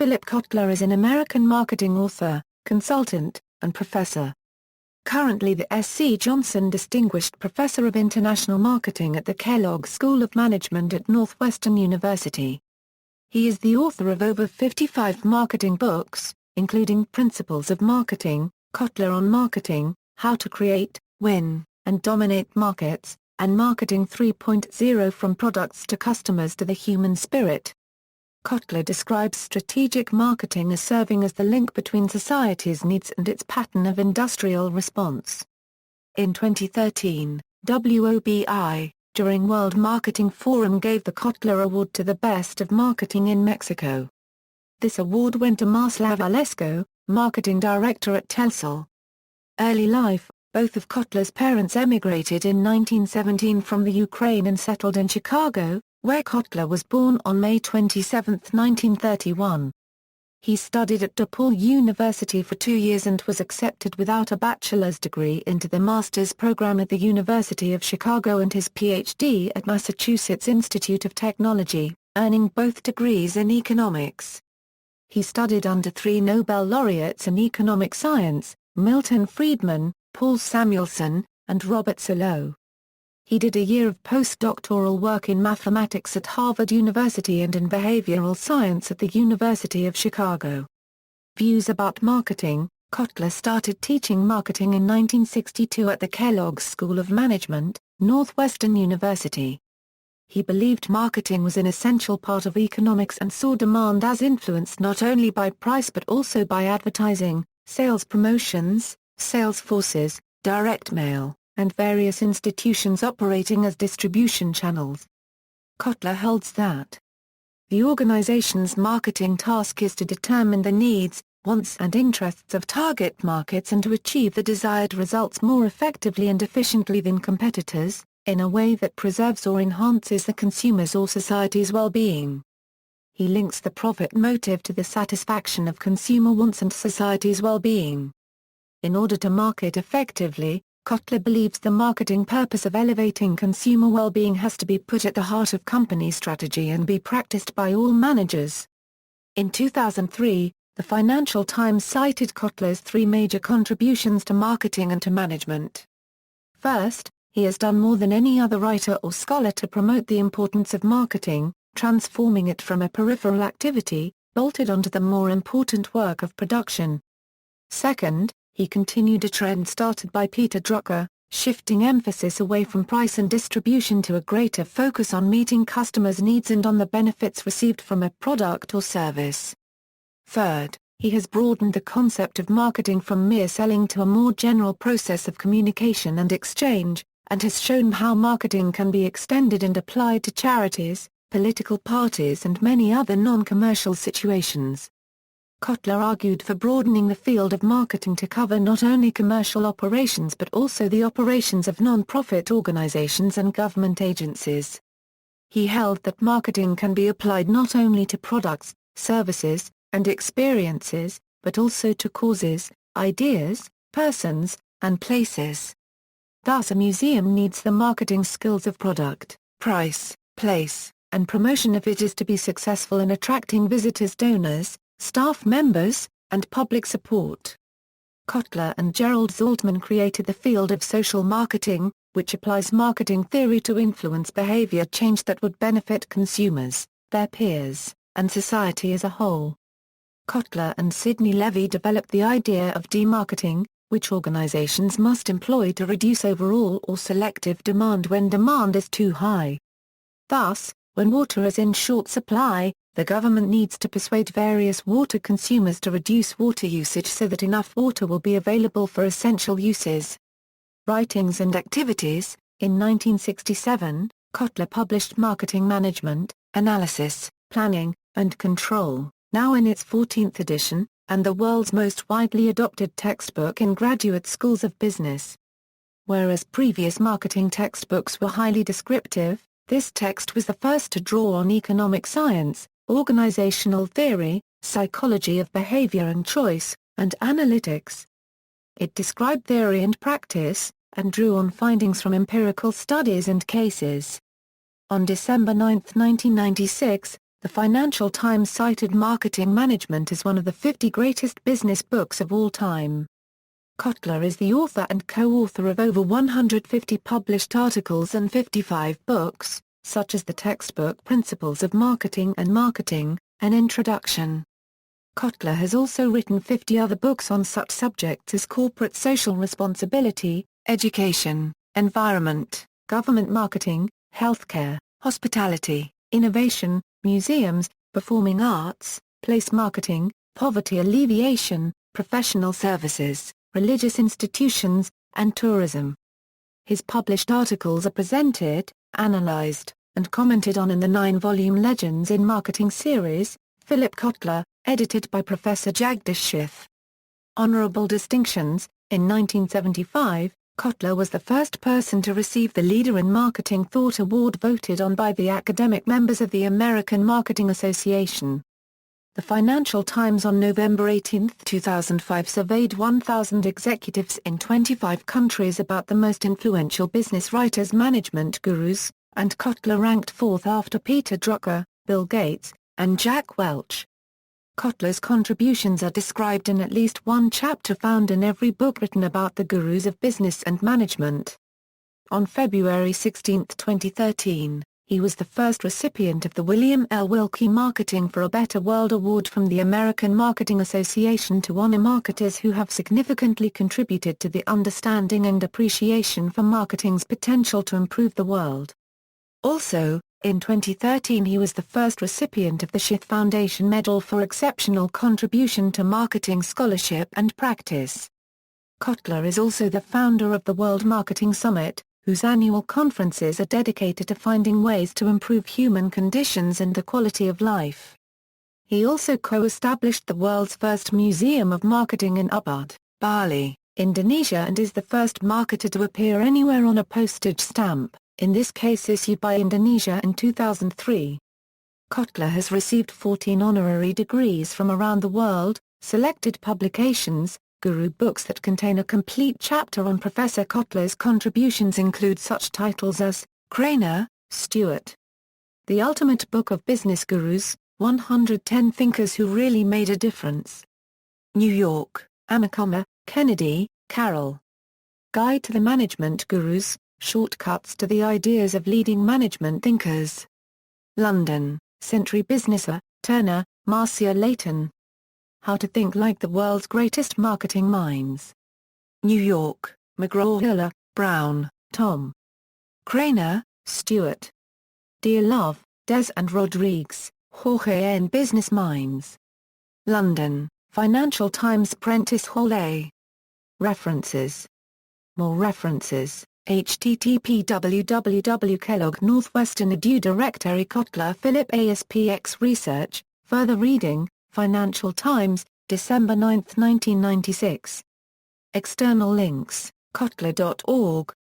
Philip Kotler is an American marketing author, consultant, and professor. Currently the S.C. Johnson Distinguished Professor of International Marketing at the Kellogg School of Management at Northwestern University. He is the author of over 55 marketing books, including Principles of Marketing, Kotler on Marketing, How to Create, Win, and Dominate Markets, and Marketing 3.0 From Products to Customers to the Human Spirit. Kotler describes strategic marketing as serving as the link between society's needs and its pattern of industrial response. In 2013, WOBI, during World Marketing Forum, gave the Kotler Award to the best of marketing in Mexico. This award went to Marcela Velasco, marketing director at Telcel. Early life: both of Kotler's parents emigrated in 1917 from the Ukraine and settled in Chicago, where Kotler was born on May 27, 1931. He studied at DePaul University for 2 years and was accepted without a bachelor's degree into the master's program at the University of Chicago and his Ph.D. at Massachusetts Institute of Technology, earning both degrees in economics. He studied under 3 Nobel laureates in economic science, Milton Friedman, Paul Samuelson, and Robert Solow. He did a year of postdoctoral work in mathematics at Harvard University and in behavioral science at the University of Chicago. Views about marketing: Kotler started teaching marketing in 1962 at the Kellogg School of Management, Northwestern University. He believed marketing was an essential part of economics and saw demand as influenced not only by price but also by advertising, sales promotions, sales forces, direct mail, and various institutions operating as distribution channels. Kotler holds that the organization's marketing task is to determine the needs, wants and interests of target markets and to achieve the desired results more effectively and efficiently than competitors, in a way that preserves or enhances the consumer's or society's well-being. He links the profit motive to the satisfaction of consumer wants and society's well-being. In order to market effectively, Kotler believes the marketing purpose of elevating consumer well-being has to be put at the heart of company strategy and be practiced by all managers. In 2003, the Financial Times cited Kotler's 3 major contributions to marketing and to management. First, he has done more than any other writer or scholar to promote the importance of marketing, transforming it from a peripheral activity, bolted onto the more important work of production. Second, he continued a trend started by Peter Drucker, shifting emphasis away from price and distribution to a greater focus on meeting customers' needs and on the benefits received from a product or service. Third, he has broadened the concept of marketing from mere selling to a more general process of communication and exchange, and has shown how marketing can be extended and applied to charities, political parties and many other non-commercial situations. Kotler argued for broadening the field of marketing to cover not only commercial operations but also the operations of non-profit organizations and government agencies. He held that marketing can be applied not only to products, services, and experiences, but also to causes, ideas, persons, and places. Thus a museum needs the marketing skills of product, price, place, and promotion if it is to be successful in attracting visitors, donors, staff members, and public support. Kotler and Gerald Zaltman created the field of social marketing, which applies marketing theory to influence behavior change that would benefit consumers, their peers, and society as a whole. Kotler and Sidney Levy developed the idea of demarketing, which organizations must employ to reduce overall or selective demand when demand is too high. Thus, when water is in short supply, the government needs to persuade various water consumers to reduce water usage so that enough water will be available for essential uses. Writings and Activities. In 1967, Kotler published Marketing Management, Analysis, Planning, and Control, now in its 14th edition, and the world's most widely adopted textbook in graduate schools of business. Whereas previous marketing textbooks were highly descriptive, this text was the first to draw on economic science, organizational theory, psychology of behavior and choice, and analytics. It described theory and practice, and drew on findings from empirical studies and cases. On December 9, 1996, The Financial Times cited Marketing Management as one of the 50 greatest business books of all time. Kotler is the author and co-author of over 150 published articles and 55 books, such as the textbook Principles of Marketing and Marketing, an Introduction. Kotler has also written 50 other books on such subjects as corporate social responsibility, education, environment, government marketing, healthcare, hospitality, innovation, museums, performing arts, place marketing, poverty alleviation, professional services, religious institutions, and tourism. His published articles are presented, analyzed, and commented on in the 9-volume Legends in Marketing series, Philip Kotler, edited by Professor Jagdish Sheth. Honorable distinctions: in 1975, Kotler was the first person to receive the Leader in Marketing Thought Award voted on by the academic members of the American Marketing Association. The Financial Times on November 18, 2005 surveyed 1,000 executives in 25 countries about the most influential business writers, management gurus, and Kotler ranked fourth after Peter Drucker, Bill Gates, and Jack Welch. Kotler's contributions are described in at least one chapter found in every book written about the gurus of business and management. On February 16, 2013, he was the first recipient of the William L. Wilkie Marketing for a Better World Award from the American Marketing Association to honor marketers who have significantly contributed to the understanding and appreciation for marketing's potential to improve the world. Also, in 2013 he was the first recipient of the Sheth Foundation Medal for Exceptional Contribution to Marketing Scholarship and Practice. Kotler is also the founder of the World Marketing Summit, whose annual conferences are dedicated to finding ways to improve human conditions and the quality of life. He also co-established the world's first Museum of Marketing in Ubud, Bali, Indonesia, and is the first marketer to appear anywhere on a postage stamp, in this case issued by Indonesia in 2003. Kotler has received 14 honorary degrees from around the world, selected publications, guru books that contain a complete chapter on Professor Kotler's contributions include such titles as, Craner, Stewart. The Ultimate Book of Business Gurus, 110 Thinkers Who Really Made a Difference. New York, Amicoma, Kennedy, Carol. Guide to the Management Gurus, Shortcuts to the Ideas of Leading Management Thinkers. London, Century Business. Turner, Marcia Layton. How to Think Like the World's Greatest Marketing Minds. New York, McGraw-Hill, Brown, Tom. Craner, Stewart. Dear Love, Des and Rodrigues, Jorge N. Business Minds. London, Financial Times Prentice Hall A. References. More references. http www Kellogg Northwestern Edu Directory Kotler Philip ASPX Research, further reading, Financial Times, December 9, 1996. External links, kotler.org,